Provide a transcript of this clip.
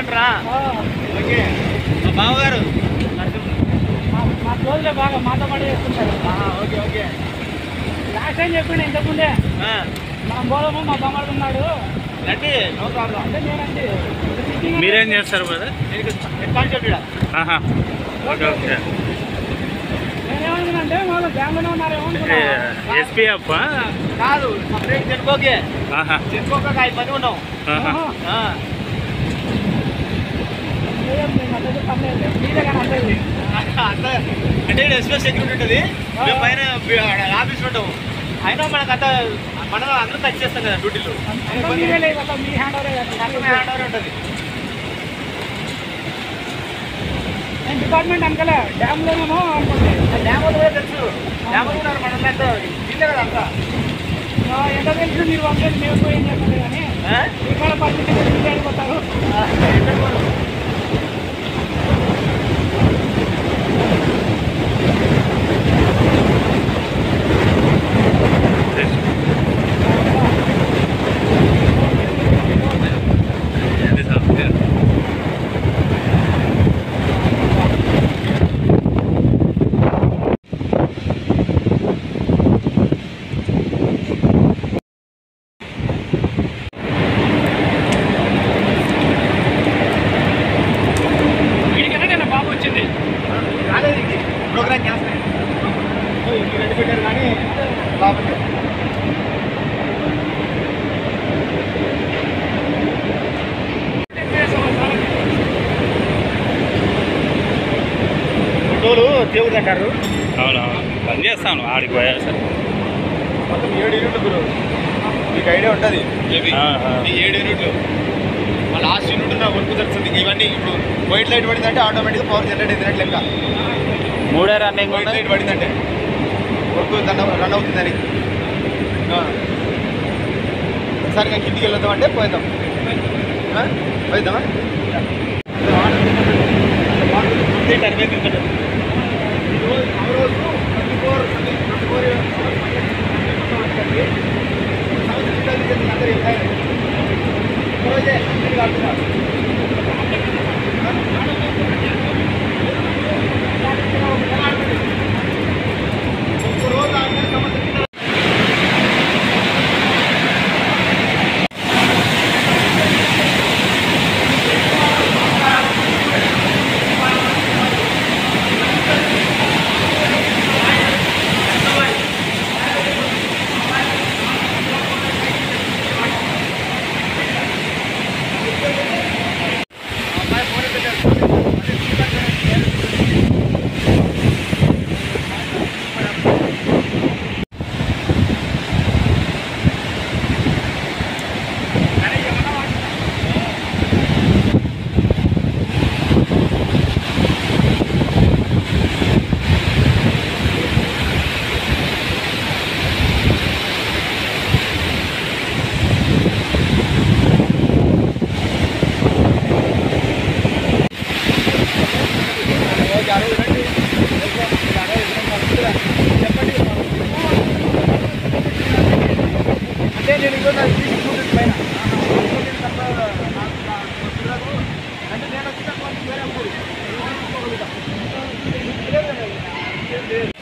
అంటారా? ఓకే. మా బావగారు మా రోజులే బాగా మాతో పాటు చేసుకుంటారు. Okay okay. లాస్ట్ టైం చెప్పిండు ఇంతకుముందే మనం పోదాము, మా తమ్ముడు ఉన్నాడు రండి, నో ప్రాబ్లం. అంటే నేనండి మీరేం చేస్తారు బ్రదర్? Okay okay. నేనేమనుకున్నానంటే వాళ్ళు బ్యాంకులో ఉన్నారేమో అనుకున్నా. ఎస్పీఎఫ్ కాదు, సపరేట్ చెప్పుకోకే. చెప్పుకోక 5 మంది ఉన్నాం. అంటే ఎస్పీఎస్ సెక్యూరిటీ ఉంటుంది, మేము పైన ఆఫీస్ ఉంటాము. అయినా మనకంతా మనం అందరూ టచ్ చేస్తాం కదా డ్యూటీలో. మీ హ్యాండ్ ఓవర్ ఉంటుంది. నేను డిపార్ట్మెంట్ అనుకలే డ్యామ్లోనేమో అనుకుంటే డ్యామ్ కూడా తెలుసు. డ్యామ్ ఉన్నారు మన వీళ్ళే కదా అంతా. ఎంత తెలుసు మీరు పంపేది, మేము పోయి ఏం చేస్తుంది కానీ ఇక్కడ పరిస్థితి వెళ్ళిపోతారు. ప్రోగ్రామ్ చేస్తాయి రెండు పెట్టారు కానీ బాగుంది. ఫోటోలు దేవుడు అంటారు. అవునవును, పని చేస్తాను ఆడికి పోయా సార్. మొత్తం 7 యూనిట్లు గురు, మీకు ఐడియా ఉంటుంది. ఈ 7 యూనిట్లు మా లాస్ట్ యూనిట్ నా వర్క్ జరుగుతుంది. ఇవన్నీ ఇప్పుడు వైట్ లైట్ పడిందంటే ఆటోమేటిక్గా పవర్ జనరేట్ అయినట్టు లెక్క. 3 రన్నింగ్ వైట్ లైట్ పడిందంటే వర్క్ రన్ అవుతుందని. ఒకసారిగా కిందికి వెళ్దామంటే పోయిద్దాం. పోయిద్దామా? అంటే నేను ఇంకో పైన అంటే నేను వచ్చిన వేరే లేదు